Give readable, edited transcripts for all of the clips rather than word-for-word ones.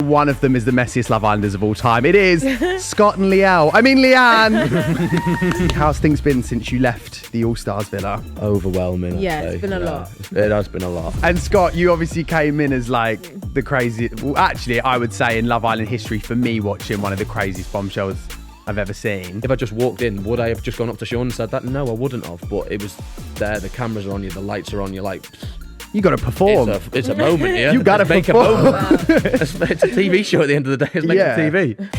one of them is the messiest Love Islanders of all time. It is Scott and Leanne. How's things been since you left the All-Stars villa? Overwhelming. Yeah, it's been a lot. It has been a lot. And Scott, you obviously came in as like the crazy. Well, actually, I would say in Love Island history, for me, watching one of the craziest bombshells I've ever seen. If I just walked in, would I have just gone up to Sean and said that? No, I wouldn't have. But it was there. The cameras are on you. The lights are on you. Like, You got to perform. it's a moment here. You got to make perform. a moment. It's a TV show at the end of the day. It's making TV.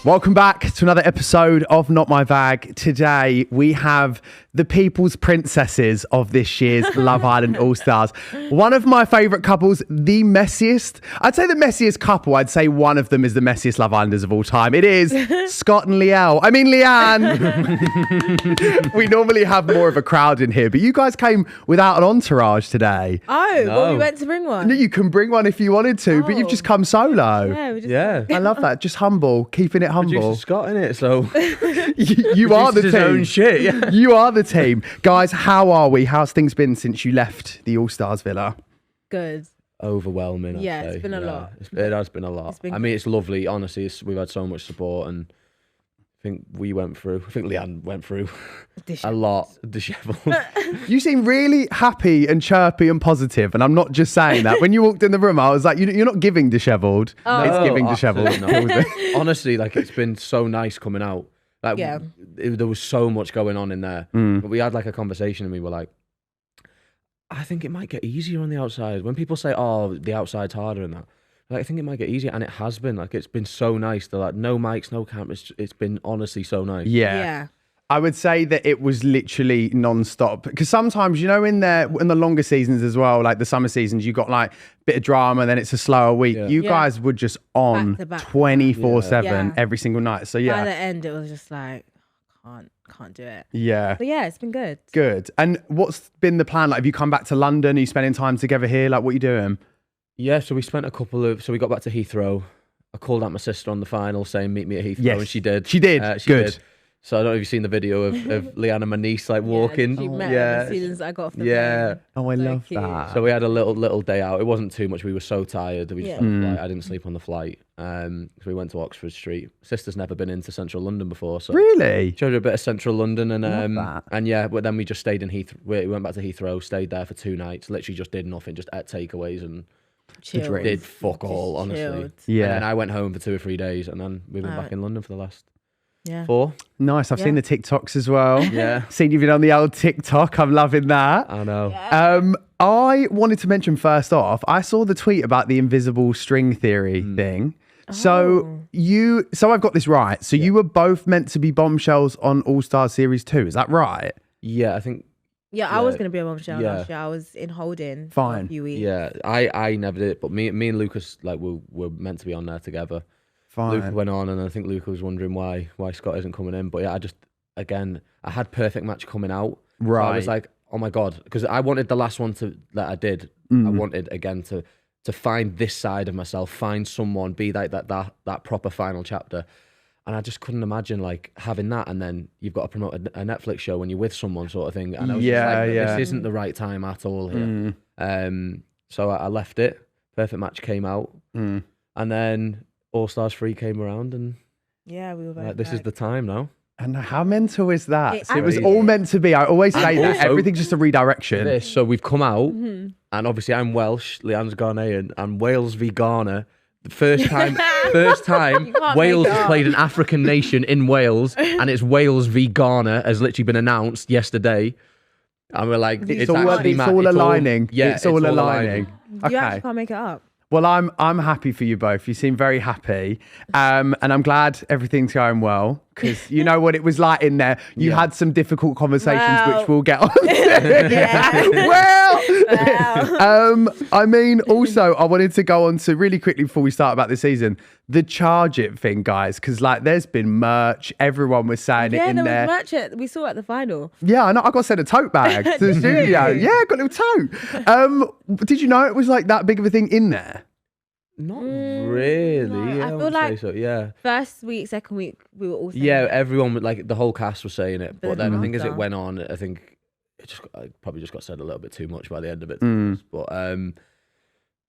Welcome back to another episode of Not My Bag. Today we have the people's princesses of this year's Love Island All-Stars. One of my favourite couples, the messiest. I'd say the messiest couple. I'd say one of them is the messiest Love Islanders of all time. It is Scott and Leanne. We normally have more of a crowd in here, but you guys came without an entourage today. Oh, No. well, we went to bring one. No, you can bring one if you wanted to, but you've just come solo. Yeah, we just Yeah. I love that. Just humble, keeping it humble. Producer Scott in it, so You are the his team. own shit. Yeah. You are the team. Guys, how are we? How's things been since you left the All-Stars villa? good. Overwhelming. I'd Yeah, it's say. been a lot. It has been a lot. It's been I mean, it's lovely. Honestly, we've had so much support, and I think we went through. I think Leanne went through a lot. Dishevelled. You seem really happy and chirpy and positive, and I'm not just saying that. When you walked in the room, I was like, you're not giving dishevelled. It's giving dishevelled. absolutely not. Honestly, like, it's been so nice coming out. Like, Yeah. There was so much going on in there. But we had like a conversation, and we were like, I think it might get easier on the outside. When people say, "Oh, the outside's harder," and that, like, I think it might get easier, and it has been. Like, it's been so nice. They're like, no mics, no cameras. It's been honestly so nice. Yeah. I would say that it was literally non-stop, because sometimes, you know, in the longer seasons as well, like the summer seasons, you got like a bit of drama, then it's a slower week. Yeah. You guys were just on Back to back. 24/7 Yeah. every single night. So By yeah, the end, it was just like, can't do it. yeah. But yeah, it's been good. Good. And what's been the plan? Like, have you come back to London? Are you spending time together here? Like, what are you doing? Yeah, so we spent so we got back to Heathrow. I called out my sister on the final saying, meet me at Heathrow, Yes. and she did. She did. Good. Did. So I don't know if you've seen the video of Leanne and my niece like walking. Yeah, she met her as soon as I got off the plane. Oh, I So love cute. that. So we had a little day out. It wasn't too much. We were so tired that we just Yeah. got on the flight. I didn't sleep on the flight. So we went to Oxford Street. Sister's never been into central London before, so Really? showed her a bit of central London, and Love that. and yeah, but then we just stayed in Heathrow. We went back to Heathrow, stayed there for 2 nights. Literally just did nothing, just ate takeaways and Chilled. did fuck all, Just honestly. chilled. Yeah. And then I went home for 2 or 3 days, and then we've been back in London for the last Yeah. 4. Nice. I've seen the TikToks as well. Yeah. Seen you've been on the old TikTok. I'm loving that. I know. I wanted to mention first off, I saw the tweet about the invisible string theory thing. So I've got this right. So you were both meant to be bombshells on All Star Series 2. Is that right? Yeah, I think. Yeah, I was going to be a bombshell Yeah. last year. I was in holding Fine. for a few weeks. Yeah, I never did it, but me and Lucas like were meant to be on there together. Fine. Luke went on, and I think Luke was wondering why Scott isn't coming in. But yeah, I had perfect match coming out. Right. So I was like, oh my god, because I wanted the last one that I did. I wanted again to find this side of myself, find someone, be like that proper final chapter. And I just couldn't imagine like having that, and then you've got to promote a Netflix show when you're with someone, sort of thing. And I was just like, this isn't the right time at all here. So I left it. Perfect match came out, and then All Stars 3 came around, and Yeah, we were both this is the time now. And how mental is that? It's So it was crazy. all meant to be. I always say that. also- Everything's just a redirection. So we've come out, and obviously I'm Welsh, Leanne's Ghanaian, and Wales v Ghana. The first time can't Wales make it has up. played an African nation in Wales, and it's Wales v Ghana has literally been announced yesterday. And we're like, It's it's all actually it's mad. all aligning. Yeah, it's all aligning. You Okay. actually can't make it up. Well, I'm happy for you both. You seem very happy, and I'm glad everything's going well, because you know what it was like in there. You had some difficult conversations, Well. which we'll get on. Yeah. Well, I mean, also I wanted to go on to really quickly before we start about the season, the charge it thing, guys, because like there's been merch. Everyone was saying it Yeah, in there there. was match we saw at the final. Yeah, I know. I got sent a tote bag to the studio. Yeah, I got a little tote. Did you know it was like that big of a thing in there? Not really. no, Yeah, I feel would say like- so. Yeah. First week, second week, we were all saying Yeah, it. everyone, like the whole cast was saying it. But then I think as it after. went on, I think I probably just got said a little bit too much by the end of it. To be honest. But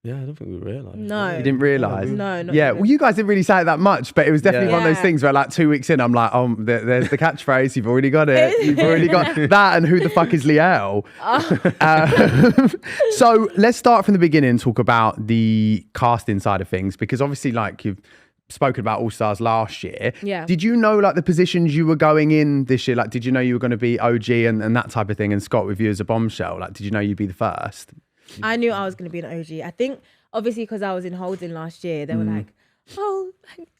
yeah, I don't think we realised. No. You didn't realise? No, not Yeah, even. well, you guys didn't really say it that much, but it was definitely one of those Yeah. things where like 2 weeks in, I'm like, oh, there's the catchphrase. You've already got it. You've already got that. And who the fuck is Liel? So let's start from the beginning and talk about the casting side of things, because obviously like you've spoken about All Stars last year. Yeah. Did you know like the positions you were going in this year? Like, did you know you were going to be OG and that type of thing? And Scott with you as a bombshell, like, did you know you'd be the first? I knew I was going to be an OG. I think obviously because I was in holding last year, they were like, oh,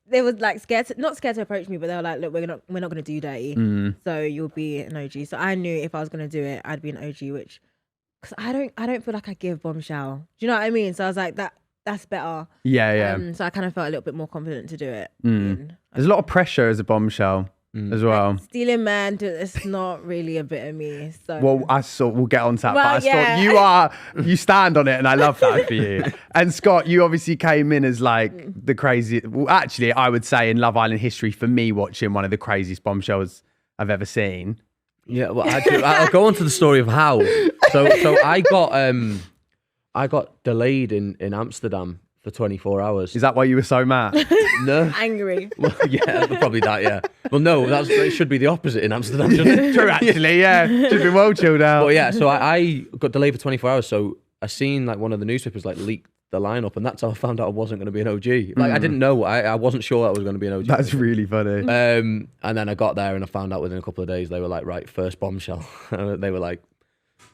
they were like not scared to approach me, but they were like, look, we're not going to do you dirty, so you'll be an OG. So I knew if I was going to do it, I'd be an OG, which because I don't feel like I give bombshell. Do you know what I mean? So I was like that's better. Yeah. So I kind of felt a little bit more confident to do it. There's a lot of pressure as a bombshell as well. Stealing man, it's not really a bit of me. So Well, we'll get on to that. Well, But I thought you stand on it, and I love that for you. And Scott, you obviously came in as like the crazy. Well, actually, I would say in Love Island history, for me, watching one of the craziest bombshells I've ever seen. Yeah, well, I'll go on to the story of how. So I got delayed in Amsterdam for 24 hours. Is that why you were so mad? No. angry. Well, yeah, probably that, yeah. Well, no, it should be the opposite in Amsterdam, shouldn't it? True, actually, yeah. Should be well chilled out. But yeah, so I got delayed for 24 hours. So I seen like one of the newspapers like leak the lineup, and that's how I found out I wasn't going to be an OG. Like I didn't know. I wasn't sure I was going to be an OG. That's really funny. And then I got there and I found out within a couple of days they were like, right, first bombshell. They were like,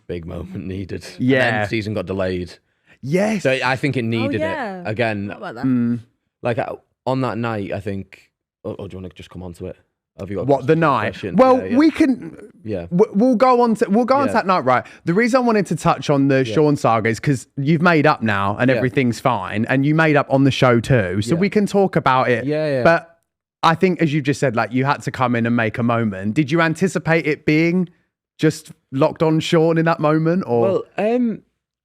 big moment needed. Yeah. And then the season got delayed. Yes. So I think it needed yeah. it again. What about that? Like on that night, I think. Oh, do you want to just come on to it? Have you got What, the night? question? Well, Yeah. we can. Yeah. We'll go on to Yeah. that night, right? The reason I wanted to touch on the Sean saga is because you've made up now and Yeah. everything's fine, and you made up on the show too, so Yeah. we can talk about it. Yeah. But I think, as you just said, like you had to come in and make a moment. Did you anticipate it being just locked on Sean in that moment, or? Well,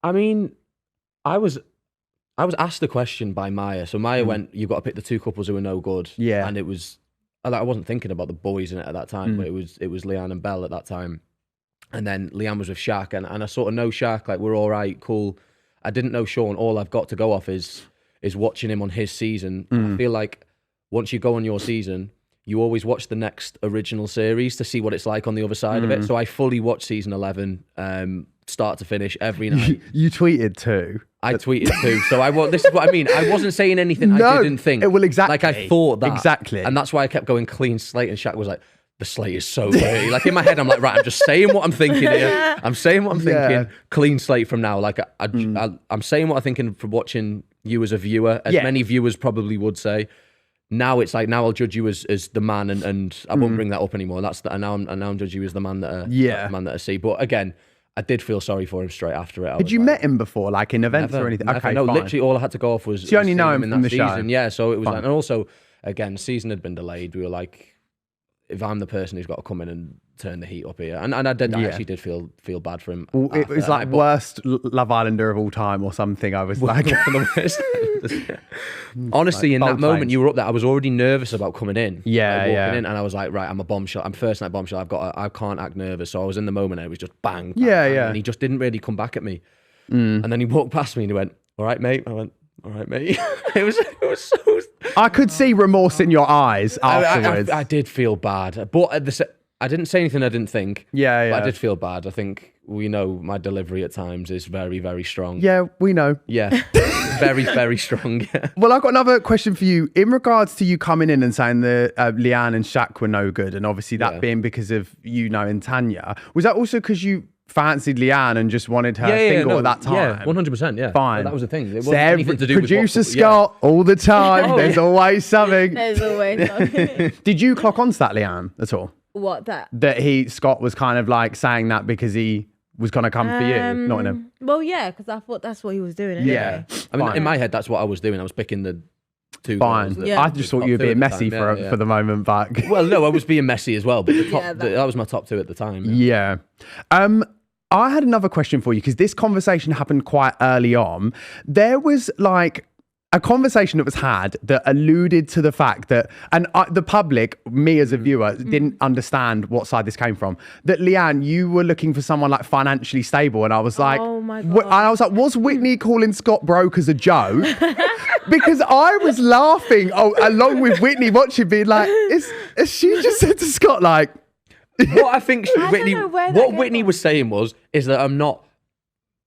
I mean, I was asked the question by Maya. So Maya went, "You've got to pick the two couples who are no good." Yeah. And it was, I wasn't thinking about the boys in it at that time, but it was Leanne and Belle at that time. And then Leanne was with Shaq, and I sort of know Shaq, like we're all right, cool. I didn't know Sean. All I've got to go off is watching him on his season. I feel like once you go on your season, you always watch the next original series to see what it's like on the other side of it. So I fully watched season 11, start to finish every night. You tweeted too. I tweeted too. So this is what I mean. I wasn't saying anything I didn't think. Well, exactly. Like I thought that. Exactly. And that's why I kept going clean slate, and Shaq was like, the slate is so dirty. Like in my head, I'm like, right, I'm just saying what I'm thinking here. I'm saying what I'm thinking. Yeah. Clean slate from now. Like I'm saying what I'm thinking from watching you as a viewer, as many viewers probably would say. Now it's like, now I'll judge you as the man, and I won't bring that up anymore. And now I'm judging you as the man that the man that I see. But again, I did feel sorry for him straight after it. Had you met him before, like in events or anything? Never. Okay, No, fine. literally all I had to go off was. So you only was know seeing him in from that the show? season. Yeah, so it was Fine. like, and also again, the season had been delayed. We were like, if I'm the person who's got to come in and turn the heat up here, and I actually did feel bad for him. Well, it after was that. like worst Love Islander of all time or something. I was like, honestly, in that bold moment claims. you were up there, I was already nervous about coming in. Yeah, like, walking yeah. in, and I was like, right, I'm a bombshell. I'm first night bombshell. I can't act nervous. So I was in the moment, and it was just bang. Yeah, bang, yeah. And he just didn't really come back at me. And then he walked past me and he went, "All right, mate." I went, "All right, mate." it was so. I could see remorse in your eyes afterwards. I did feel bad, but I didn't say anything I didn't think. Yeah, But yeah. I did feel bad. I think we know my delivery at times is very, very strong. Yeah, we know. Yeah. Very, very strong. Yeah. Well, I've got another question for you in regards to you coming in and saying that Leanne and Shaq were no good, and obviously that being because of you knowing Tanya. Was that also because you fancied Leanne and just wanted her single at that time? Yeah, 100%. Yeah. Fine. Well, that was the thing. It So wasn't anything to do with producer what, Scott all the time. Oh, There's yeah. always something. There's always something. Did you clock onto that, Leanne, at all? What that? That Scott was kind of like saying that because he was going to come for you, not in him. Well, yeah, because I thought that's what he was doing. Anyway. Yeah. I mean, Fine. in my head, that's what I was doing. I was picking the two. Fine. girls that Yeah. I just thought you were top two being at the messy time. Yeah. for the moment back. Well, no, I was being messy as well, but the top, Yeah, that was my top two at the time. Yeah. I had another question for you because this conversation happened quite early on. There was like a conversation that was had that alluded to the fact that, and the public, me as a viewer, didn't understand what side this came from. That Leanne, you were looking for someone like financially stable, and I was like, oh my and God. I was like, was Whitney calling Scott broke as a joke? Because I was laughing along with Whitney watching, being like, is she just said to Scott like, What I think don't Whitney, know where that what came Whitney from. was saying is that I'm not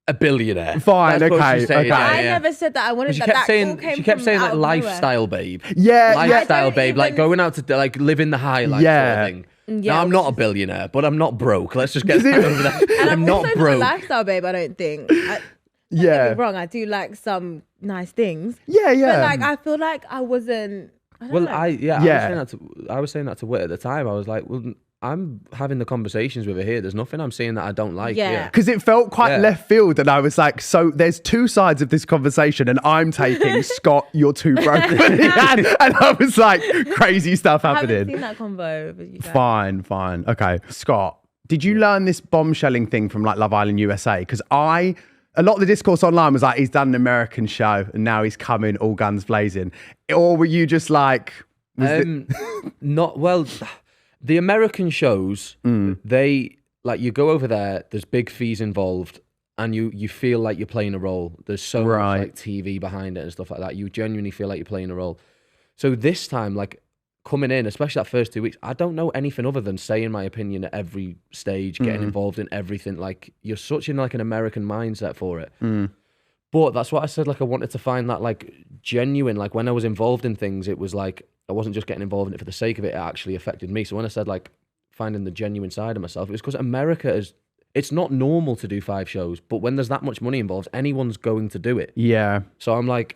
a billionaire. Fine, That's what okay, she's saying, okay. I never said that. I wanted She that. kept That all saying came she kept from saying out like of nowhere. lifestyle, babe. Yeah, Lifestyle, I babe. don't Like even- going out to like living the high life Yeah. sort of thing. Yeah, Now, I'm which not a is- billionaire, but I'm not broke. Let's just get that over that. And I'm also not broke. a lifestyle babe, I don't think. Don't yeah, get me wrong, I do like some nice things. yeah, But yeah. like I feel like I wasn't I don't Well, know. I was saying that to Whit at the time. I was like, well, I'm having the conversations with her here. There's nothing I'm seeing that I don't like. Yeah. here. Because it felt quite Yeah. left field, and I was like, so there's two sides of this conversation, and I'm taking Scott, you're too broke. and I was like, crazy stuff I haven't happening. seen that convo with you guys. Fine. Okay. Scott, did you learn this bombshelling thing from like Love Island USA? Because a lot of the discourse online was like, he's done an American show and now he's coming all guns blazing. Or were you just like, Not well. The American shows, they like you go over there. There's big fees involved, and you feel like you're playing a role. There's so Right. much like TV behind it and stuff like that. You genuinely feel like you're playing a role. So this time, like coming in, especially that first 2 weeks, I don't know anything other than saying my opinion at every stage, getting involved in everything. Like you're such in like an American mindset for it. But that's what I said. Like I wanted to find that like genuine. Like when I was involved in things, it was like I wasn't just getting involved in it for the sake of it. It actually affected me. So when I said like finding the genuine side of myself, it was because America is. It's not normal to do 5 shows, but when there's that much money involved, anyone's going to do it. yeah, So I'm like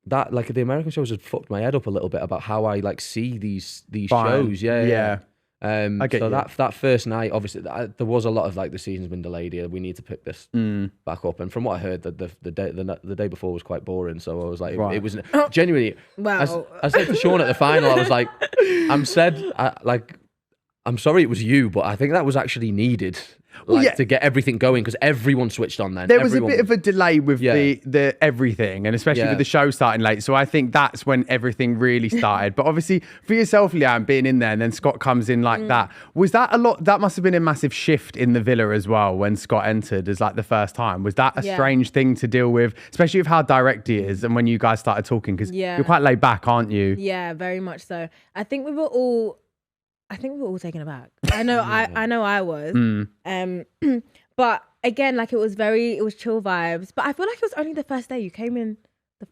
that. Like the American shows had fucked my head up a little bit about how I like see these fine. shows. Yeah. I get so you. that first night, obviously, there was a lot of like the season's been delayed here. We need to pick this back up. And from what I heard, the day before was quite boring. So I was like, Right. it was genuinely. Wow. I said to Sean at the final, I was like, I'm sorry it was you, but I think that was actually needed. Well, yeah. To get everything going because everyone switched on then. There was a bit of a delay with Yeah. the everything, and especially Yeah. with the show starting late. So I think that's when everything really started. But obviously for yourself, Leanne, being in there and then Scott comes in like that, was that a lot? That must have been a massive shift in the villa as well when Scott entered as like the first time. Was that a Yeah. strange thing to deal with, especially with how direct he is and when you guys started talking? Because Yeah. you're quite laid back, aren't you? Yeah, very much so. I think we were all taken aback. I know I was. But again, like it was chill vibes. But I feel like it was only the first day. You came in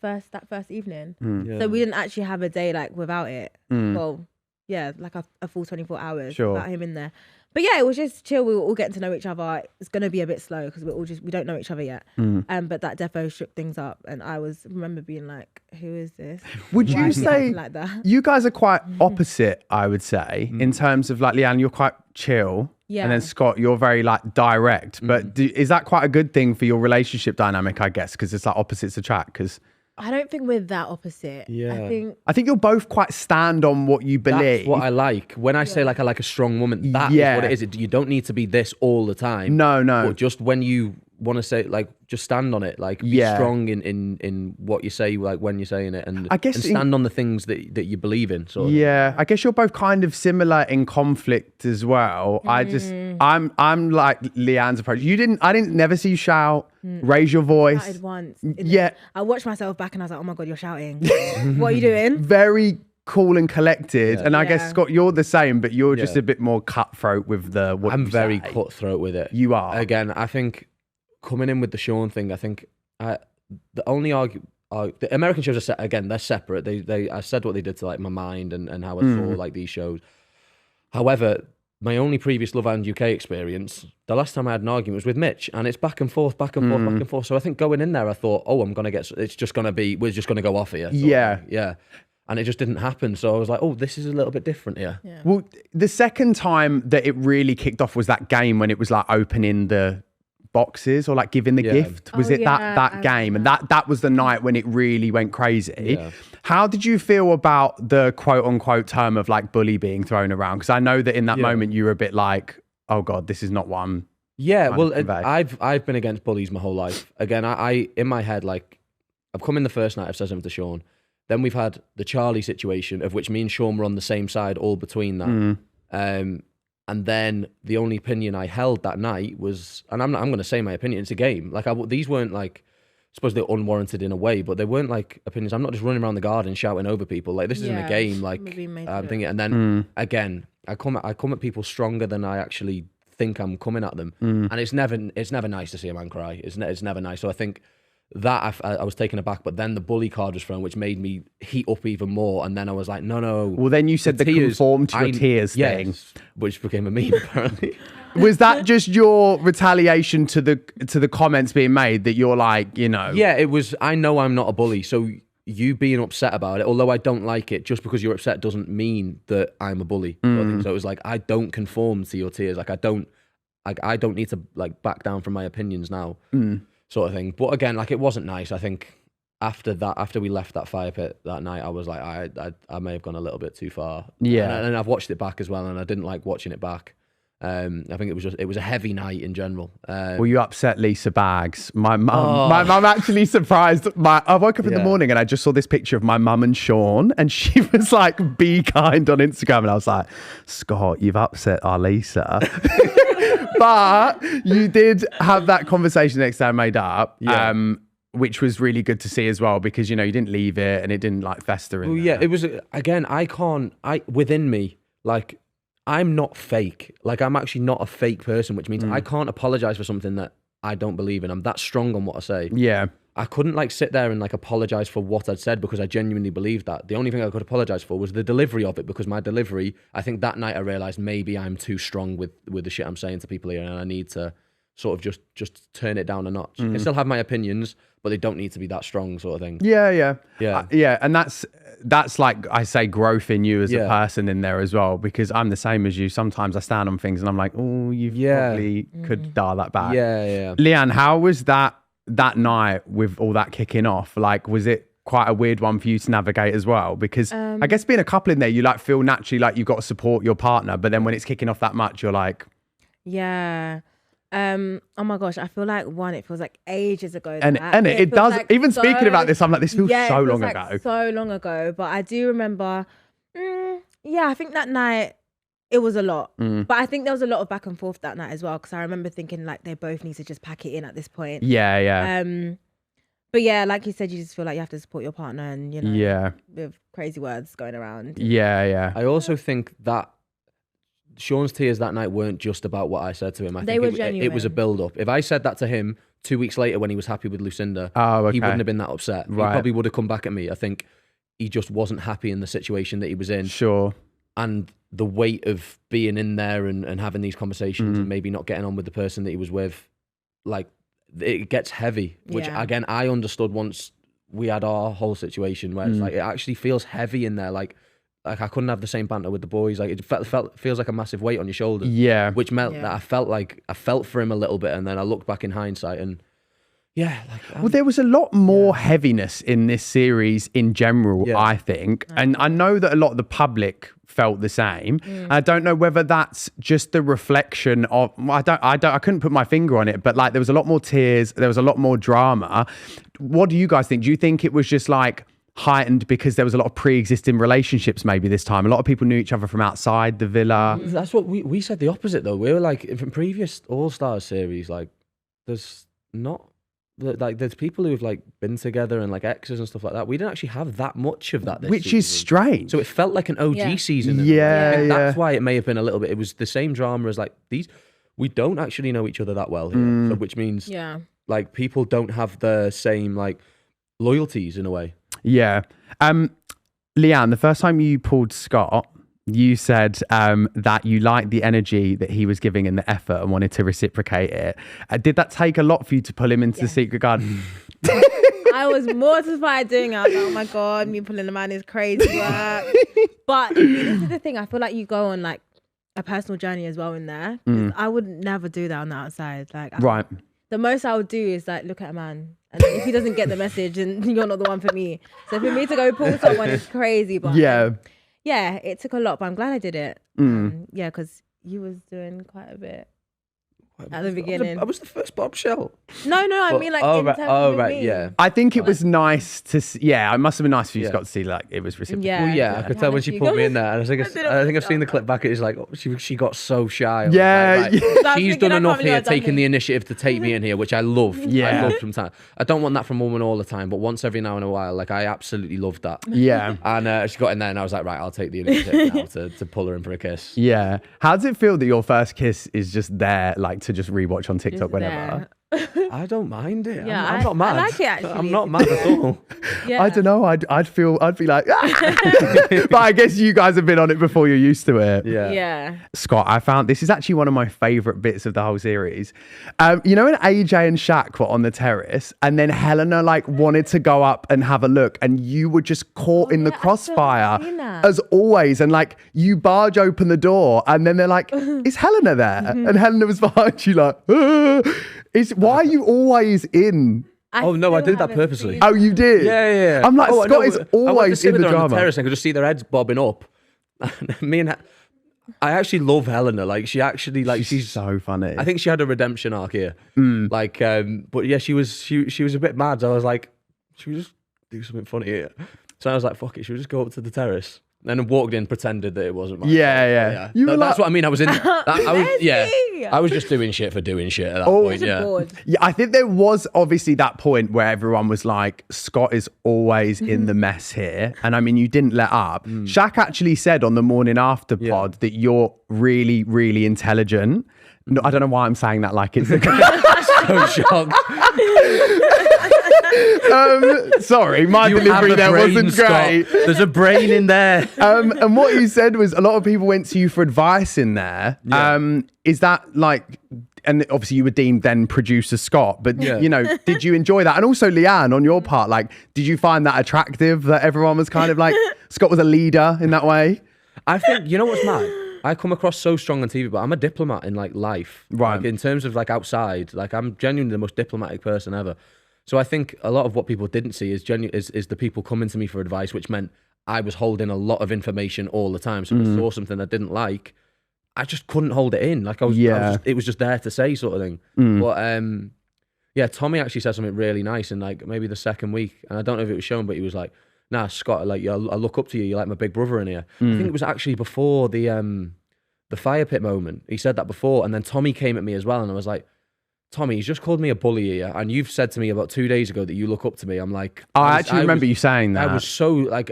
that first evening. So we didn't actually have a day like without it. Well, yeah, like a full 24 hours Sure. without him in there. But yeah, it was just chill. We were all getting to know each other. It's gonna be a bit slow because we don't know each other yet. But that defo shook things up, and I remember being like, "Who is this? Would Why you is he say acting like that?" you guys are quite opposite, I would say, in terms of like Leanne, you're quite chill. Yeah. And then Scott, you're very like direct. But is that quite a good thing for your relationship dynamic, I guess? Because it's like opposites attract. Because I don't think we're that opposite. Yeah. I think you're both quite stand on what you believe. That's what I like. When I say like I like a strong woman, that is Yeah. what it is. You don't need to be this all the time. No. But just when you want to say, like, just stand on it. Like, be Yeah. strong in what you say, like when you're saying it, and I guess and stand on the things that you believe in. Sort of. Yeah, I guess you're both kind of similar in conflict as well. I'm like Leanne's approach. I didn't never see you shout, raise your voice. Shouted once. Yeah. I watched myself back and I was like, "Oh my god, you're shouting! What are you doing?" Very cool and collected. And I guess Yeah. Scott, you're the same, but you're just Yeah. a bit more cutthroat with what I'm you very say. cutthroat with it. You are. Again, I think coming in with the Sean thing, I think the only the American shows are they're separate. I said what they did to like my mind and how I saw like these shows. However, my only previous Love Island UK experience, the last time I had an argument was with Mitch, and it's back and forth. So I think going in there, I thought, oh, we're just gonna go off here. sort of Yeah. thing. Yeah. And it just didn't happen. So I was like, oh, this is a little bit different here. Yeah. Well, the second time that it really kicked off was that game when it was like opening the boxes or like giving the Yeah. gift. Was Oh, it yeah, that I game? And remember. that was the night when it really went crazy. Yeah. How did you feel about the quote unquote term of like bully being thrown around? Because I know that in that Yeah. moment you were a bit like, oh God, this is not one. Yeah, kind well, of convey. I've been against bullies my whole life. Again, I in my head, like, I've come in the first night, I've said something to Sean. Then we've had the Charlie situation, of which me and Sean were on the same side all between that. And then the only opinion I held that night was, and I'm going to say my opinion, it's a game. Like, these weren't like, I suppose they're unwarranted in a way, but they weren't like opinions. I'm not just running around the garden shouting over people. Like, this isn't a game. Like, I'm thinking, and then again, I come at people stronger than I actually think I'm coming at them. And it's never nice to see a man cry. It's never nice. So I think that I was taken aback, but then the bully card was thrown, which made me heat up even more. And then I was like, no. Well, then you said the conform to your tears thing, which became a meme apparently. Was that just your retaliation to the comments being made that you're like, you know? Yeah, it was. I know I'm not a bully, so you being upset about it, although I don't like it, just because you're upset doesn't mean that I'm a bully. So it was like, I don't conform to your tears. Like, I don't need to like back down from my opinions now. Sort of thing. But again, like, it wasn't nice. I think after we left that fire pit that night, I was like, I may have gone a little bit too far. Yeah. And I've watched it back as well, and I didn't like watching it back. I think it was a heavy night in general. Well, you upset Lisa Baggs. My mum actually surprised. I woke up in the morning and I just saw this picture of my mum and Sean, and she was like, "Be kind" on Instagram, and I was like, "Scott, you've upset our Lisa." But you did have that conversation the next day I made up, which was really good to see as well, because, you know, you didn't leave it and it didn't like fester. Well, yeah, it was, again, within me, like, I'm not fake. Like, I'm actually not a fake person, which means I can't apologize for something that I don't believe in. I'm that strong on what I say. Yeah. I couldn't like sit there and like apologize for what I'd said, because I genuinely believed that. The only thing I could apologize for was the delivery of it, because my delivery, I think that night I realized maybe I'm too strong with the shit I'm saying to people here, and I need to sort of just turn it down a notch. I can still have my opinions, but they don't need to be that strong, sort of thing. Yeah. And that's like, I say, growth in you as a person in there as well, because I'm the same as you. Sometimes I stand on things and I'm like, oh, you probably could dial that back. Yeah. Leanne, how was that night with all that kicking off? Like, was it quite a weird one for you to navigate as well? Because I guess being a couple in there, you like feel naturally like you've got to support your partner, but then when it's kicking off that much, you're like, yeah. Oh my gosh, I feel like it feels like ages ago. And it does. Like, even speaking about this, I'm like, this feels so long like ago. So long ago, but I do remember. I think that night it was a lot, but I think there was a lot of back and forth that night as well, because I remember thinking like they both need to just pack it in at this point. Yeah. But yeah, like you said, you just feel like you have to support your partner, and you know, with crazy words going around. Yeah. I also think that Sean's tears that night weren't just about what I said to him. I think it was a build-up. If I said that to him 2 weeks later when he was happy with Lucinda, he wouldn't have been that upset. Right. He probably would have come back at me. I think he just wasn't happy in the situation that he was in. Sure. And the weight of being in there and having these conversations and maybe not getting on with the person that he was with, like, it gets heavy, which again, I understood once we had our whole situation where it's like, it actually feels heavy in there. Like I couldn't have the same banter with the boys. Like, it feels like a massive weight on your shoulders. Yeah. Which meant that I felt for him a little bit, and then I looked back in hindsight and well, there was a lot more heaviness in this series in general, I think. And I know that a lot of the public felt the same. I don't know whether that's just the reflection of, I couldn't put my finger on it, but like there was a lot more tears, there was a lot more drama. What do you guys think? Do you think it was just like heightened because there was a lot of pre-existing relationships maybe this time? A lot of people knew each other from outside the villa. That's what we said the opposite though. We were like, from previous All-Stars series, like there's people who've like been together and like exes and stuff like that. We didn't actually have that much of that this which season. Is strange. So it felt like an OG season. That's why it may have been a little bit. It was the same drama as like these. We don't actually know each other that well here, so which means like people don't have the same like loyalties in a way. Yeah. Leanne, the first time you pulled Scott, you said that you liked the energy that he was giving and the effort and wanted to reciprocate it. Did that take a lot for you to pull him into the secret garden? I was mortified doing it. I was like, oh my God, me pulling the man is crazy work. But this is the thing. I feel like you go on like a personal journey as well in there. I would never do that on the outside. Like, the most I would do is like look at a man, and if he doesn't get the message, and you're not the one for me. So for me to go pull someone is crazy. But it took a lot, but I'm glad I did it. Because you was doing quite a bit. at the beginning. I was the first bombshell. No, I mean like in terms of me. Yeah. I think it was nice to see, it must have been nice for you, Scott, to see like it was reciprocal. Yeah. Well, yeah, I could tell when she put me in there. And I think I've seen the clip back. It's like she got so shy. Yeah, She's done enough here, taking the initiative to take me in here, which I love. Yeah. I love sometimes. I don't want that from a woman all the time, but once every now and a while, like I absolutely loved that. Yeah. And she got in there, and I was like, right, I'll take the initiative now to pull her in for a kiss. Yeah. How does it feel that your first kiss is just there, like to just rewatch on TikTok Just whenever? I don't mind it. Yeah, I'm not mad. I like it, actually. I'm not mad at all. Yeah. I don't know. I'd be like, but I guess you guys have been on it before. You're used to it. Yeah. Scott, I found this is actually one of my favorite bits of the whole series. You know when AJ and Shaq were on the terrace, and then Helena like wanted to go up and have a look, and you were just caught in the crossfire as always, and like you barge open the door, and then they're like, "Is Helena there?" And Helena was behind you, like, why are you always in? Oh no, I did that purposely. Oh, you did? Yeah. I'm like, I Scott is went to always sit in with the her on drama. terrace, and I could just see their heads bobbing up. I actually love Helena. Like she actually, like she's so funny. I think she had a redemption arc here. Like, but yeah, she was a bit mad. So I was like, should we just do something funny here? So I was like, fuck it, should we just go up to the terrace? And then walked in, pretended that it wasn't my fault. Yeah. You were That's like- what I mean. I was in. Leslie! I was just doing shit for doing shit at that point. Yeah. Bored. Yeah, I think there was obviously that point where everyone was like, Scott is always in the mess here. And I mean, you didn't let up. Shaq actually said on the morning after pod that you're really, really intelligent. No, I don't know why I'm saying that like it's So shocked. sorry, my You have delivery a there brain, wasn't Scott. great. There's a brain in there. And what you said was a lot of people went to you for advice in there. Yeah. Is that like, and obviously you were deemed then producer Scott, but you know, did you enjoy that? And also Leanne, on your part, like, did you find that attractive that everyone was kind of like, Scott was a leader in that way? I think, you know what's mad? I come across so strong on TV, but I'm a diplomat in like life. Right. Like, in terms of like outside, like I'm genuinely the most diplomatic person ever. So I think a lot of what people didn't see is the people coming to me for advice, which meant I was holding a lot of information all the time. So if I saw something I didn't like, I just couldn't hold it in. Like it was just there to say, sort of thing. But yeah, Tommy actually said something really nice in like maybe the second week, and I don't know if it was shown, but he was like, "Nah, Scott, like I look up to you. You're like my big brother in here." I think it was actually before the fire pit moment. He said that before, and then Tommy came at me as well, and I was like, Tommy, he's just called me a bully here, and you've said to me about 2 days ago that you look up to me. I'm like, I actually remember you saying that. I was so like,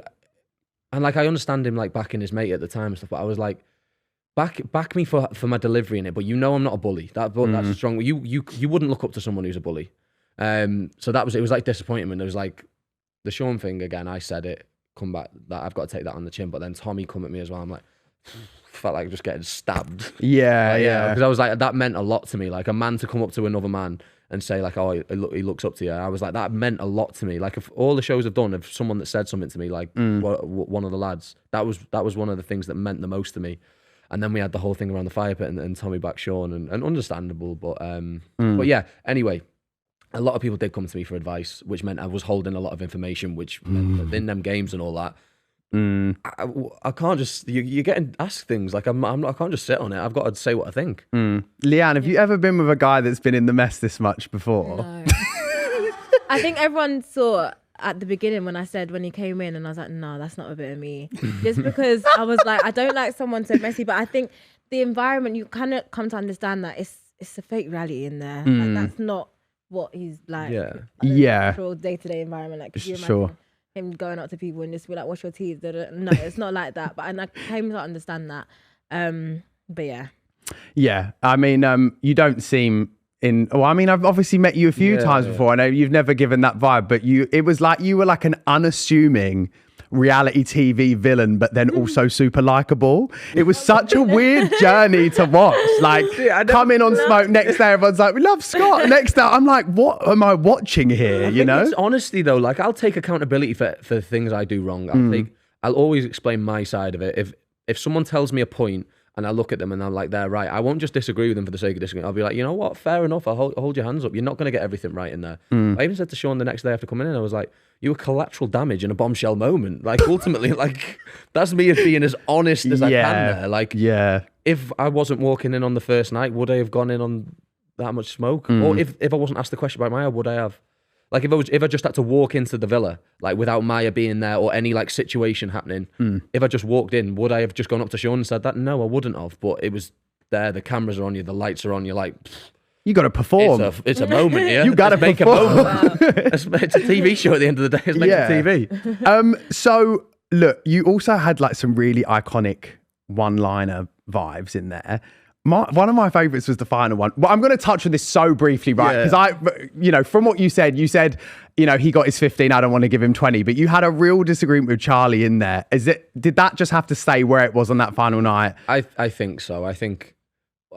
and like I understand him like backing his mate at the time and stuff, but I was like, back me for my delivery in it. But you know I'm not a bully. That's strong. You wouldn't look up to someone who's a bully. So it was like disappointment. It was like the Sean thing again. I said it, come back, that I've got to take that on the chin. But then Tommy come at me as well. I'm like, felt like just getting stabbed. Yeah. Because I was like, that meant a lot to me. Like a man to come up to another man and say like, oh, he looks up to you. I was like, that meant a lot to me. Like if all the shows I've done, if someone that said something to me, like one of the lads, that was one of the things that meant the most to me. And then we had the whole thing around the fire pit and Tommy back Sean and understandable, but yeah. Anyway, a lot of people did come to me for advice, which meant I was holding a lot of information, which meant that in them games and all that. I can't just you're getting asked things like I can't just sit on it. I've got to say what I think. Leanne, have you ever been with a guy that's been in the mess this much before? No. I think everyone saw at the beginning when he came in, and I was like, no, that's not a bit of me. Just because I was like, I don't like someone so messy, but I think the environment, you kind of come to understand that it's a fake reality in there. Like, that's not what he's like. Yeah. Day-to-day environment. Like, could you imagine Sure. him going up to people and just be like, "Wash your teeth"? No, it's not like that. But I came to understand that. But yeah. Yeah. I mean, you don't seem I've obviously met you a few times before. I know you've never given that vibe, but it was like you were like an unassuming reality TV villain, but then also super likable. It was such a weird journey to watch. Like, come in on Smoke, next day everyone's like, we love Scott. Next day I'm like, what am I watching here? You know? It's honesty though. Like, I'll take accountability for things I do wrong. I'll always explain my side of it. If someone tells me a point and I look at them and I'm like, they're right, I won't just disagree with them for the sake of disagreeing. I'll be like, you know what? Fair enough. I'll hold your hands up. You're not going to get everything right in there. I even said to Sean the next day after coming in, I was like, you were collateral damage in a bombshell moment. Like, ultimately, like, that's me being as honest as I can there. Like, if I wasn't walking in on the first night, would I have gone in on that much smoke. Or if I wasn't asked the question by Maya, would I have? Like if I just had to walk into the villa, like without Maya being there or any like situation happening, if I just walked in, would I have just gone up to Sean and said that? No, I wouldn't have. But it was there. The cameras are on you. The lights are on you. Like, you got to perform. It's a moment here. You got to make perform. a moment. It's a TV show at the end of the day. It's making TV. So look, you also had like some really iconic one-liner vibes in there. One of my favorites was the final one. But I'm going to touch on this so briefly, right? Because from what you said, he got his 15. I don't want to give him 20. But you had a real disagreement with Charlie in there. Did that just have to stay where it was on that final night? I think so. I think,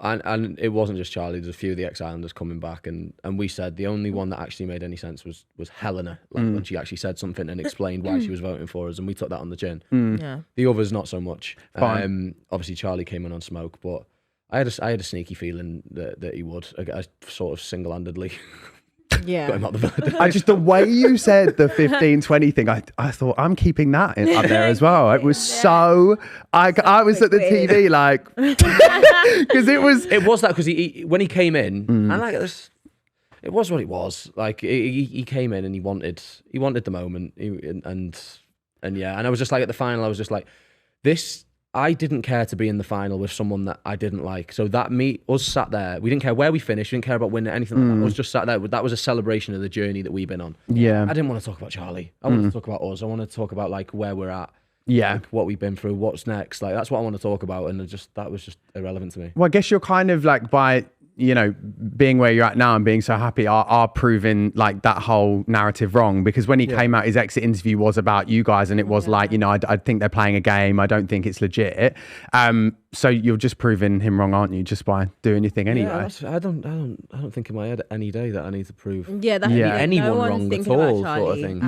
and it wasn't just Charlie. There's a few of the ex-Islanders coming back, and we said the only one that actually made any sense was Helena, when she actually said something and explained why she was voting for us, and we took that on the chin. Yeah. The others not so much. Fine. Obviously Charlie came in on smoke, but I had a sneaky feeling that he would. I sort of single-handedly got him out the villa. The way you said the 15-20 thing, I thought I'm keeping that up there as well. It was so I was at the TV like because it was that because he when he came in and like this, it was what it was. Like he came in and he wanted the moment, and I was just like at the final, I was just like this. I didn't care to be in the final with someone that I didn't like. So that us sat there. We didn't care where we finished. We didn't care about winning anything like that. Us just sat there. That was a celebration of the journey that we've been on. Yeah. I didn't want to talk about Charlie. I wanted to talk about us. I want to talk about like where we're at. Yeah. Like, what we've been through. What's next. Like that's what I want to talk about. And that was just irrelevant to me. Well, I guess you're kind of like by being where you're at now and being so happy are proving like that whole narrative wrong, because when he came out, his exit interview was about you guys and it was like, I think they're playing a game. I don't think it's legit. So you're just proving him wrong, aren't you? Just by doing your thing anyway. Yeah, I don't think in my head any day that I need to prove No anyone wrong at all, sort of thing.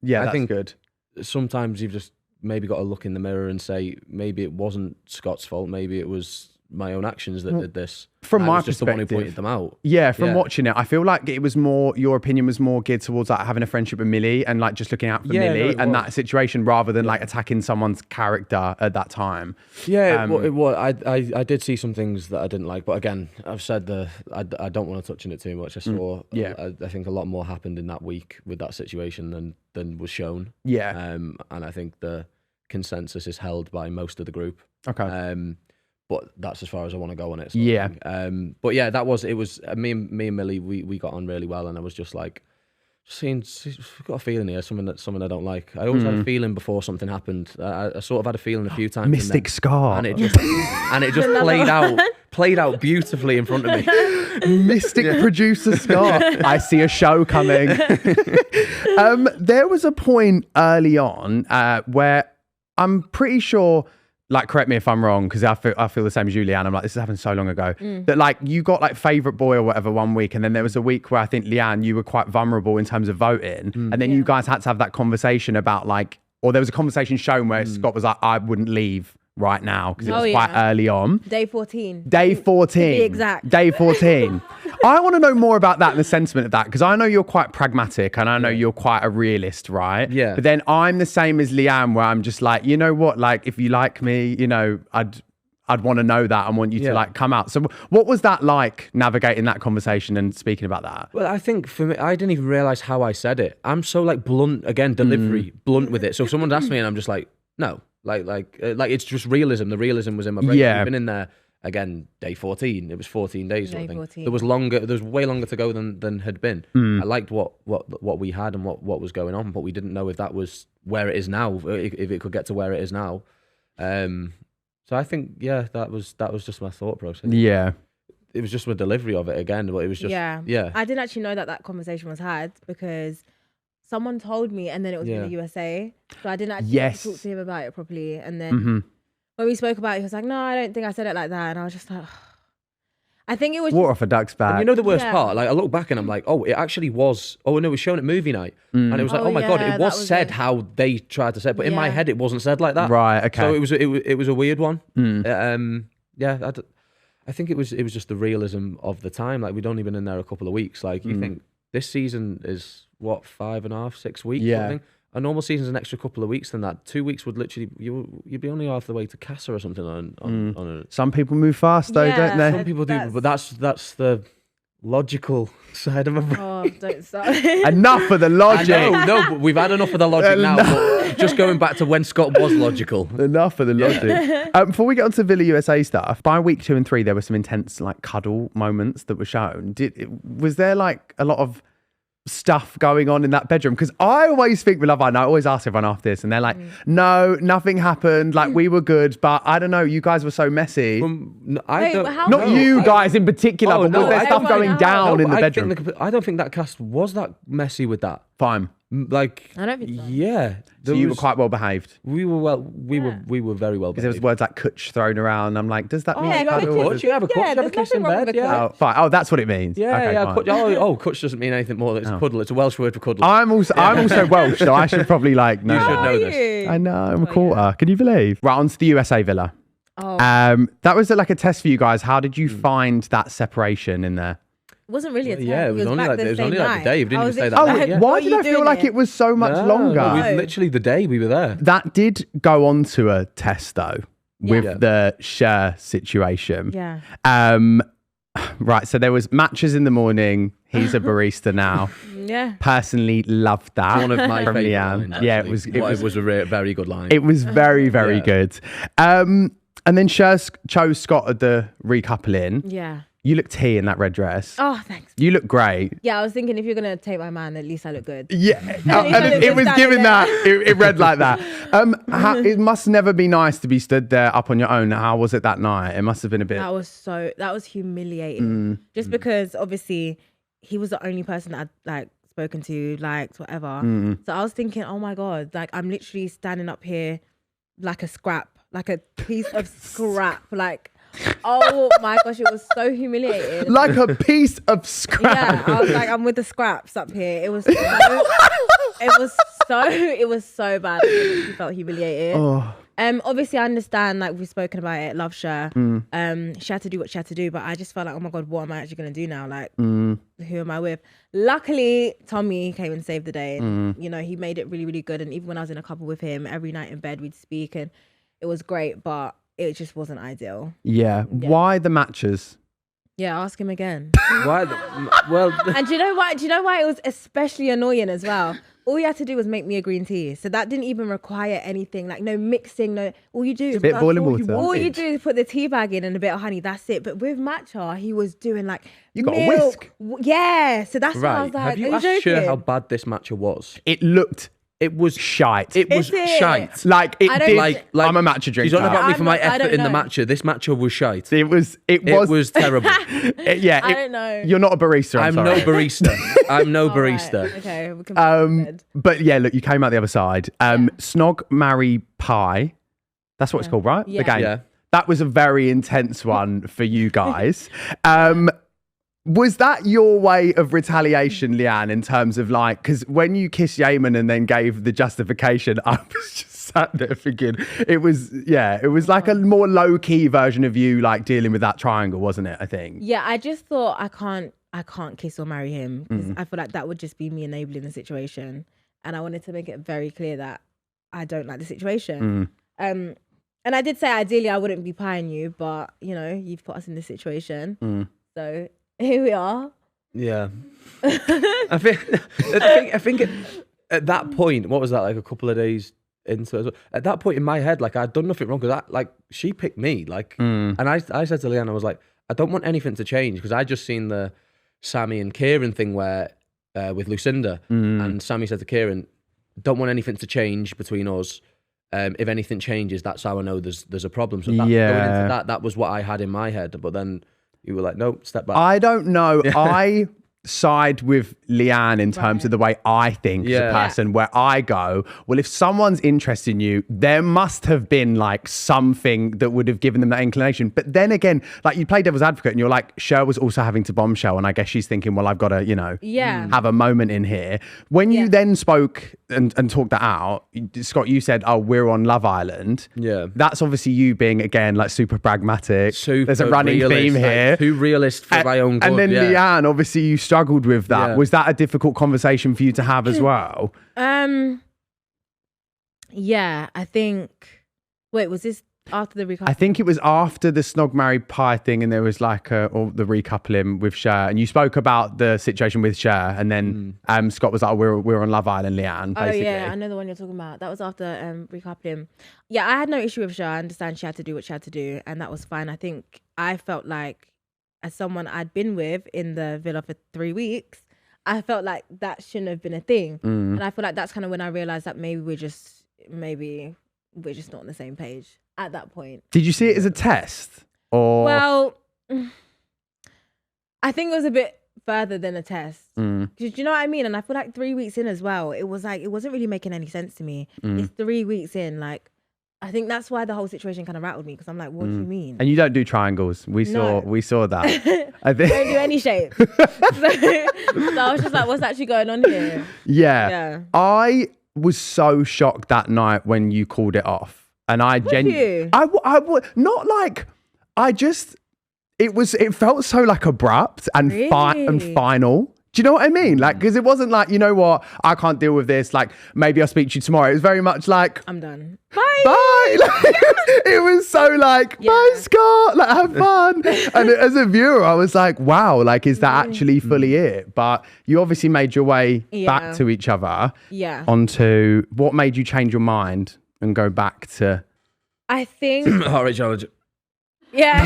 Yeah, I think good. Sometimes you've just maybe got to look in the mirror and say, maybe it wasn't Scott's fault. Maybe it was my own actions that did this. From I my was just the one who perspective, pointed them out. Yeah, from watching it, I feel like it was more, your opinion was more geared towards like having a friendship with Millie and like just looking out for Millie and that situation rather than like attacking someone's character at that time. Yeah, it was. I did see some things that I didn't like, but again, I've said I don't want to touch on it too much. I saw, I think a lot more happened in that week with that situation than was shown. Yeah. And I think the consensus is held by most of the group. Okay. But that's as far as I want to go on it. Yeah. But yeah, it was me and Millie. We got on really well, and I was just like, I've got a feeling here, something I don't like. I always had a feeling before something happened. I sort of had a feeling a few times. Mystic Scar. And it just played out beautifully in front of me. Mystic producer Scott. I see a show coming. There was a point early on where I'm pretty sure, like, correct me if I'm wrong, because I feel the same as Leanne. I'm like, this has happened so long ago. That like you got like favourite boy or whatever one week, and then there was a week where I think Leanne, you were quite vulnerable in terms of voting, and then you guys had to have that conversation about like, or there was a conversation shown where Scott was like, I wouldn't leave right now because it was quite early on. Day 14. Day 14. To be exact. Day 14. I want to know more about that and the sentiment of that, because I know you're quite pragmatic and I know you're quite a realist, right? Yeah. But then I'm the same as Leanne, where I'm just like, you know what? Like, if you like me, I'd want to know that and want you to like come out. So what was that like, navigating that conversation and speaking about that? Well, I think for me, I didn't even realise how I said it. I'm so like blunt, again, delivery, blunt with it. So if someone asked me and I'm just like, no. Like it's just realism. The realism was in my brain. Yeah. We've been in there again. Day 14. It was 14 days. Day Sort of thing. 14. There was longer. There was way longer to go than had been. I liked what we had and what was going on, but we didn't know if that was where it is now. If it could get to where it is now. So I think that was just my thought process. Yeah. It was just my delivery of it again, but it was just yeah. I didn't actually know that conversation was had because someone told me, and then it was in the USA. So I didn't actually talk to him about it properly. And then when we spoke about it, he was like, no, I don't think I said it like that. And I was just like, I think it was water off a duck's back. And you know the worst part? Like I look back and I'm like, oh, it actually was. Oh no, it was shown at movie night, and it was like, oh my god, it was said how they tried to say it, but in my head it wasn't said like that. Right. Okay. So it was a weird one. I think it was just the realism of the time. Like we'd only been in there a couple of weeks. Like you think this season is what 5.5, 6 weeks. Yeah. Something. a normal season's an extra couple of weeks than that. 2 weeks would literally you'd be only half the way to Casa or something on a. Some people move fast though, don't they? Some people do, but that's the logical side of a brain. Oh, don't start. Enough of the logic. No, but we've had enough of the logic now. But just going back to when Scott was logical. Enough of the logic. Before we get on to Villa USA stuff, by week 2 and 3, there were some intense like cuddle moments that were shown. Was there like a lot of stuff going on in that bedroom? Because I always think with Love Island, I always ask everyone after this, and they're like, no, nothing happened. Like, we were good, but I don't know, you guys were so messy. Not you guys in particular, but was there stuff going down in the bedroom? I don't think that cast was that messy with that. Fine. Like, I don't think so. Yeah. So you were quite well behaved. We were very well behaved. Because there was words like "kutch" thrown around. I'm like, does that mean yeah, You have a cuddle? coach, you have a coach, you have a kiss in bed. Yeah. Oh, fine. Oh, that's what it means. Yeah, okay, yeah. fine. Kutch doesn't mean anything more than it's cuddle. It's a Welsh word for cuddle. I'm also Welsh, so I should probably like know. You should know Are this. you? I know, I'm a quarter. Can you believe? Right, on to the USA Villa. Oh, That was like a test for you guys. How did you find that separation in there? it wasn't really a test. Yeah, it was only back like the it was same only like night. the day. We didn't I even was stay that literally night. like, Why what did are I you feel doing like here? it was so much longer? No, literally the day we were there. That did go on to a test though, with Yeah. the share situation. Yeah. Right, so there was matches in the morning. He's a barista now. Yeah. Personally loved that. One of my from favourite Leanne. lines. Yeah, actually. it was a very good line. it was very, very Yeah. good. And then Cher chose Scott at the recoupling. Yeah. You look tea in that red dress. Oh, thanks. You look great. Yeah, I was thinking if you're gonna take my man, at least I look good. Yeah, least and it was standing given there. that. It read like that. It must never be nice to be stood there up on your own. How was it that night? It must have been a bit. That was humiliating. Just because obviously he was the only person that I'd like spoken to, liked, whatever. So I was thinking, oh my God, like I'm literally standing up here like a scrap, like a piece of scrap. Like, oh my gosh, it was so humiliating. Like a piece of scrap. Yeah, I was like, I'm with the scraps up here. It was so bad. I felt humiliated. Oh. Obviously I understand, like we've spoken about it, love Cher. She had to do what she had to do, but I just felt like, oh my God, what am I actually gonna do now? Like, who am I with? Luckily, Tommy came and saved the day. And, you know, he made it really, really good. And even when I was in a couple with him, every night in bed we'd speak, and it was great, but it just wasn't ideal. Yeah. Why the matches? Yeah, ask him again. Why? Well, And do you know why? Do you know why it was especially annoying as well? All you had to do was make me a green tea. So that didn't even require anything, like no mixing, no. All you do is Bit boiling water. all you do is put the tea bag in and a bit of honey. That's it. But with matcha, he was doing like You got a milk. whisk. Yeah. So that's why I was right. like, Have you are you asked joking? Cher how bad this matcha was? It looked It was shite. It was Is it? shite. Like it I don't did. like- I'm a matcha drinker. She's on about me for my I'm not- I effort in the don't know. matcha. This matcha was shite. It was terrible. yeah. I don't know. You're not a barista. I'm sorry. no barista. I'm no All right. barista. Okay, we can But yeah, look, you came out the other side. Snog, marry, pie. That's what it's called, right? Yeah. The game. Yeah. That was a very intense one for you guys. Was that your way of retaliation, Leanne, in terms of like, because when you kissed Yaman and then gave the justification, I was just sat there thinking it was like a more low key version of you like dealing with that triangle, wasn't it? I think. Yeah, I just thought I can't kiss or marry him because I feel like that would just be me enabling the situation, and I wanted to make it very clear that I don't like the situation. And I did say ideally I wouldn't be pieing you, but you know you've put us in this situation, so here we are. Yeah. I think at that point, what was that, like a couple of days into it? At that point in my head, like I'd done nothing wrong because she picked me, like, and I said to Leanne, I was like, I don't want anything to change because I just seen the Sammy and Kieran thing where with Lucinda, and Sammy said to Kieran, don't want anything to change between us. If anything changes, that's how I know there's a problem. So going into that was what I had in my head. But then you were like, no, step back. I don't know. I side with Leanne in terms of the way I think as a person, where I go, well, if someone's interested in you, there must have been like something that would have given them that inclination. But then again, like you play devil's advocate and you're like, Cher was also having to bombshell. And I guess she's thinking, well, I've got to, have a moment in here. When you then spoke and talked that out, Scott, you said, oh, we're on Love Island. Yeah. That's obviously you being, again, like super pragmatic. There's a running realist, theme here. Like, too realist for my own good. And then Leanne, obviously you struggled with that. Yeah. Was that a difficult conversation for you to have as well? Yeah, I think. Wait, was this after the recoupling? I think it was after the Snog Marry Pie thing, and there was like or the recoupling with Cher, and you spoke about the situation with Cher, and then Scott was like, "We're on Love Island, Leanne." Basically. Oh yeah, I know the one you're talking about. That was after recoupling. Yeah, I had no issue with Cher. I understand she had to do what she had to do, and that was fine. I think I felt like, as someone I'd been with in the villa for 3 weeks, I felt like that shouldn't have been a thing, and I feel like that's kind of when I realized that maybe we're just not on the same page at that point. Did you see it as a test, or? Well, I think it was a bit further than a test. Do you know what I mean? And I feel like 3 weeks in as well, it was like, it wasn't really making any sense to me. It's 3 weeks in, like, I think that's why the whole situation kind of rattled me, because I'm like, what do you mean? And you don't do triangles. We saw that. I think. Don't do any shapes. so I was just like, what's actually going on here? Yeah. I was so shocked that night when you called it off. And I genuinely, not like, it felt so like abrupt and and final. Do you know what I mean? Like, because it wasn't like, you know what, I can't deal with this. Like, maybe I'll speak to you tomorrow. It was very much like, I'm done. Bye. Bye. Like, it was so like, bye, Scott. Like, have fun. And as a viewer, I was like, wow, like, is that actually fully it? But you obviously made your way back to each other. Yeah. Onto what made you change your mind and go back to. I think. Heart rate challenge. Yeah.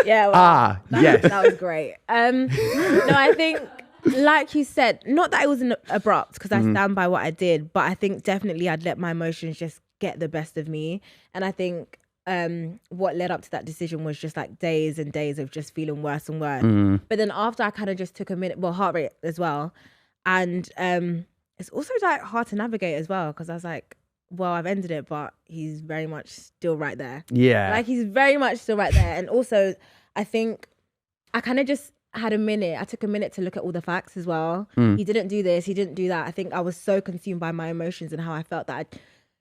Yeah. Well, yes. That was great. No, I think, like you said, not that it was abrupt, because I stand by what I did, but I think definitely I'd let my emotions just get the best of me. And I think what led up to that decision was just like days and days of just feeling worse and worse. But then after I kind of just took a minute, well, heart rate as well. And it's also like hard to navigate as well, because I was like, well, I've ended it, but he's very much still right there. Yeah. Like, he's very much still right there. And also, I think I kind of just had a minute. I took a minute to look at all the facts as well. He didn't do this. He didn't do that. I think I was so consumed by my emotions and how I felt that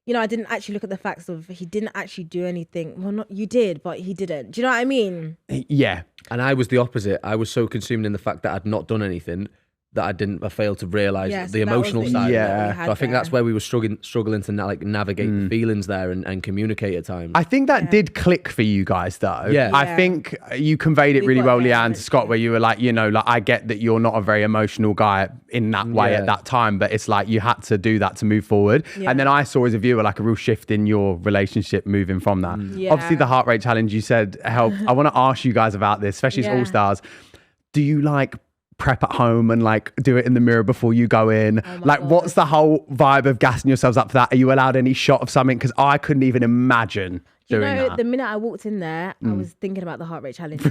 I didn't actually look at the facts of he didn't actually do anything. Well, not you did, but he didn't. Do you know what I mean? Yeah. And I was the opposite. I was so consumed in the fact that I'd not done anything that I failed to realise the emotional side. Yeah. So I think that's where we were struggling to navigate the feelings there and communicate at times. I think that did click for you guys though. Yeah. I think you conveyed it really well, Leanne, to Scott, where you were like, like, I get that you're not a very emotional guy in that way at that time, but it's like you had to do that to move forward. Yeah. And then I saw as a viewer like a real shift in your relationship moving from that. Obviously the heart rate challenge you said helped. I want to ask you guys about this, especially as All Stars. Do you like prep at home and like do it in the mirror before you go in? Like, God. What's the whole vibe of gassing yourselves up for that? Are you allowed any shot of something? Because I couldn't even imagine doing that. The minute I walked in there, I was thinking about the heart rate challenge.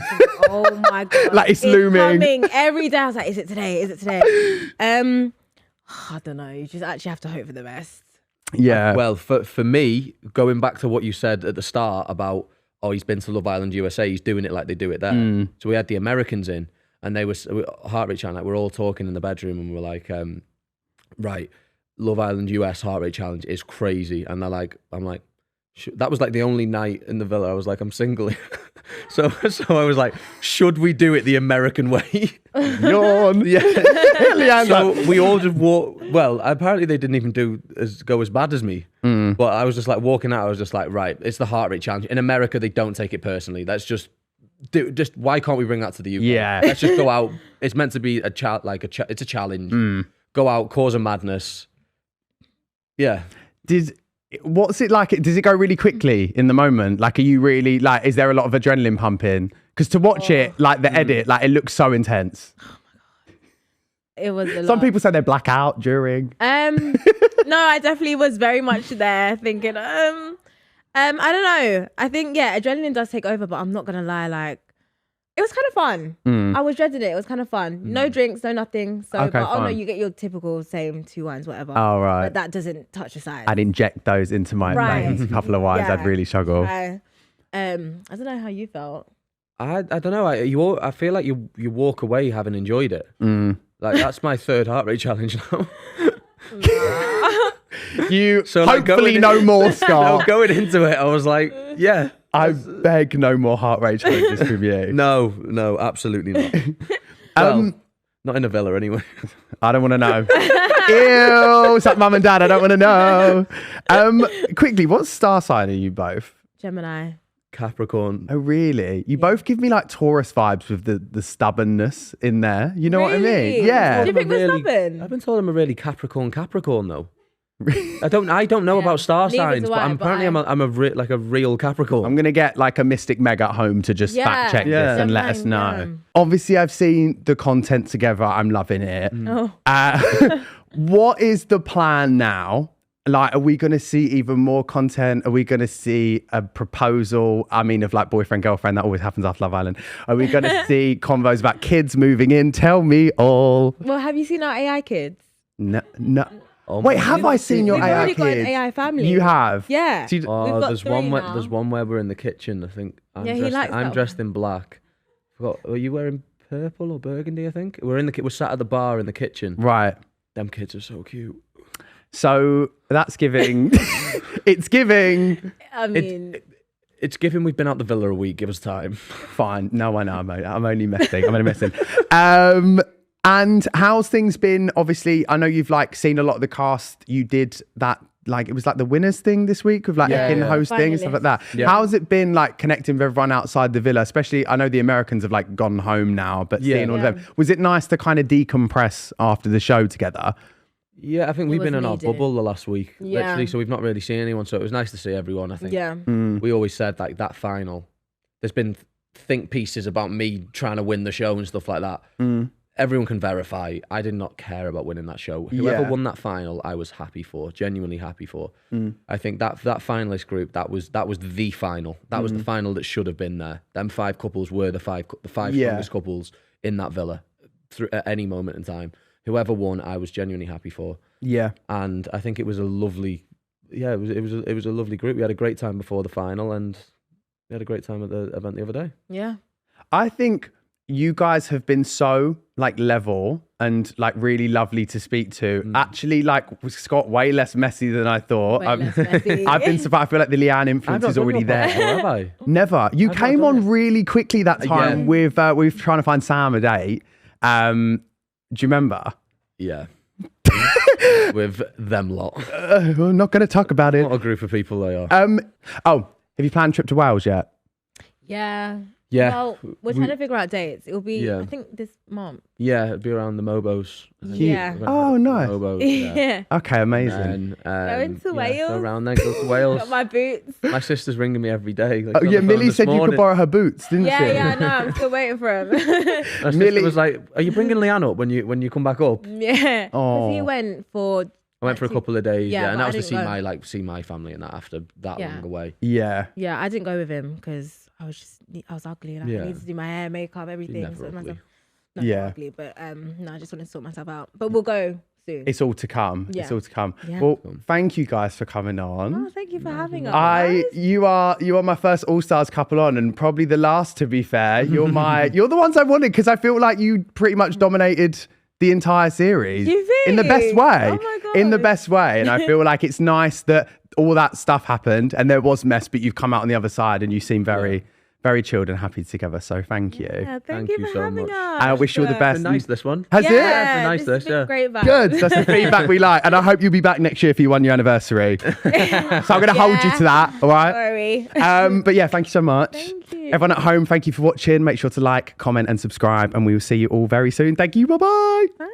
Oh my God. Like, it's looming. Coming every day. I was like, is it today? Is it today? I don't know. You just actually have to hope for the best. Yeah. Well, for me, going back to what you said at the start about, he's been to Love Island USA, he's doing it like they do it there. So we had the Americans in, and they were heart rate challenge. Like, we're all talking in the bedroom, and we're like, right, Love Island US heart rate challenge is crazy. And I'm like, that was like the only night in the villa I was like, I'm single. so I was like, should we do it the American way? Yawn. Yeah. So we all just walked. Well, apparently they didn't even go as bad as me. But I was just like walking out. I was just like, right, it's the heart rate challenge. In America, they don't take it personally. Let's just why can't we bring that to the UK? Yeah. Let's just go out. It's meant to be it's a challenge. Go out, cause a madness. Yeah. What's it like? Does it go really quickly in the moment? Like, are you really like, is there a lot of adrenaline pumping? Because to watch it, like the edit, like it looks so intense. Oh my God. It was a lot. Some people say they black out during. No, I definitely was very much there thinking, I don't know. I think, adrenaline does take over, but I'm not going to lie. Like, it was kind of fun. I was dreading it. It was kind of fun. No drinks, no nothing. So, okay, no, you get your typical same 2 wines, whatever. Oh, right. But that doesn't touch the sides. I'd inject those into my veins. A couple of wines, I'd really struggle. I don't know how you felt. I don't know. I feel like you walk away having enjoyed it. Like, that's my third heart rate challenge now. You hopefully no more, Scott. No, going into it, I was like, yeah. I beg no more heart rate challenges from you. No, absolutely not. Not in a villa anyway. I don't want to know. Ew, it's like mum and dad. I don't want to know. Quickly, what star sign are you both? Gemini. Capricorn. Oh, really? You both give me like Taurus vibes with the stubbornness in there. You know what I mean? Really? Yeah. Do you think we're stubborn? I've been told I'm a really Capricorn though. I don't know about star Neither signs, do but I, apparently I'm a real Capricorn. I'm going to get like a Mystic Meg at home to just fact check Yeah. this and let us Fine, know. yeah. Obviously, I've seen the content together. I'm loving it. Oh. What is the plan now? Like, are we going to see even more content? Are we going to see a proposal? I mean, of like boyfriend, girlfriend, that always happens after Love Island. Are we going to see convos about kids moving in? Tell me all. Well, have you seen our AI kids? No. Oh Wait, my have God. I seen your We've AI already got an kids? AI family. You have? Yeah. So you- Oh, We've got there's 3 one where now. there's one where we're in the kitchen. I think I'm Yeah, he dressed. likes I'm that dressed one. in black. Forgot. Were you wearing purple or burgundy? I think we're we're sat at the bar in the kitchen. Right. Them kids are so cute. So that's giving. It's giving. I mean, It's given we've been out the villa a week. Give us time. Fine. No, I know. I'm only messing. I'm only messing. And how's things been? Obviously, I know you've like seen a lot of the cast. You did that, like it was like the winners thing this week with like Yeah, Ekin yeah. hosting and stuff like that. Yeah. How's it been like connecting with everyone outside the villa? Especially, I know the Americans have like gone home now, but Yeah. seeing all Yeah. of them, was it nice to kind of decompress after the show together? Yeah, I think we've was been in our needed. bubble the last week, Yeah. literally. So we've not really seen anyone. So it was nice to see everyone. I think. yeah. We always said like that final. There's been think pieces about me trying to win the show and stuff like that. Everyone can verify. I did not care about winning that show. Whoever Yeah. won that final, I was happy for. Genuinely happy for. I think that finalist group that was the final. That was the final that should have been there. Them 5 couples were the five Yeah. strongest couples in that villa at any moment in time. Whoever won, I was genuinely happy for. Yeah. And I think it was a lovely, it was a lovely group. We had a great time before the final, and we had a great time at the event the other day. Yeah. I think you guys have been so like level and like really lovely to speak to. Actually, like Scott, way less messy than I thought. Way less messy. I've been surprised. I feel like the Leanne I've influence not is done already your there. podcast before, have I? Never. You I've came not on done it. really quickly that time with trying to find Sam a date. Do you remember? Yeah. With them lot. We're not going to talk about it. What a group of people they are. Oh, have you planned a trip to Wales yet? Yeah. Yeah. Well, we're trying to figure out dates. It'll be, Yeah. I think, this month. Yeah, it'd be around the Mobos. I think. Yeah. We're gonna Oh, head up to nice. the Mobos, Yeah. Okay, amazing. And, Going to So Wales. around there, go to Wales. Got my boots. My sister's ringing me every day. Like, Oh, on the yeah, phone Millie this said you could morning. borrow her boots, didn't Yeah, she? yeah, no, I'm still waiting for him. My sister Millie- was like, "Are you bringing Leanne up when you come back up?" Yeah. Oh. Because he went for. I went for a couple of days, Yeah, and but that I was to didn't see go. my family and that after that Yeah. long away. Yeah. Yeah, I didn't go with him because I was ugly. Like, Yeah. I needed to do my hair, makeup, everything. never So ugly. myself, not Yeah. ugly, but no, I just want to sort myself out. But we'll go soon. It's all to come. It's Yeah. all to come. Yeah. Well, thank you guys for coming on. Oh, thank you for having us. You are my first All Stars couple on, and probably the last. To be fair, you're the ones I wanted because I feel like you pretty much dominated the entire series You in the best think? way. Oh my In the God. best way, and I feel like it's nice that all that stuff happened and there was mess, but you've come out on the other side and you seem very, very chilled and happy together. So thank you. Yeah, thank Thank you you for so having much. us. I wish you all the best. Been nice this one. Has Yeah, it? Yeah, it's been nice, this has this, been yeah. great vibe. Good. That's the feedback we like. And I hope you'll be back next year for your 1 year anniversary. So I'm going to hold you Yeah. to that. All right. Sorry. But yeah, thank you so much. Thank you. Everyone at home, thank you for watching. Make sure to like, comment, and subscribe. And we will see you all very soon. Thank you. Bye-bye. Bye.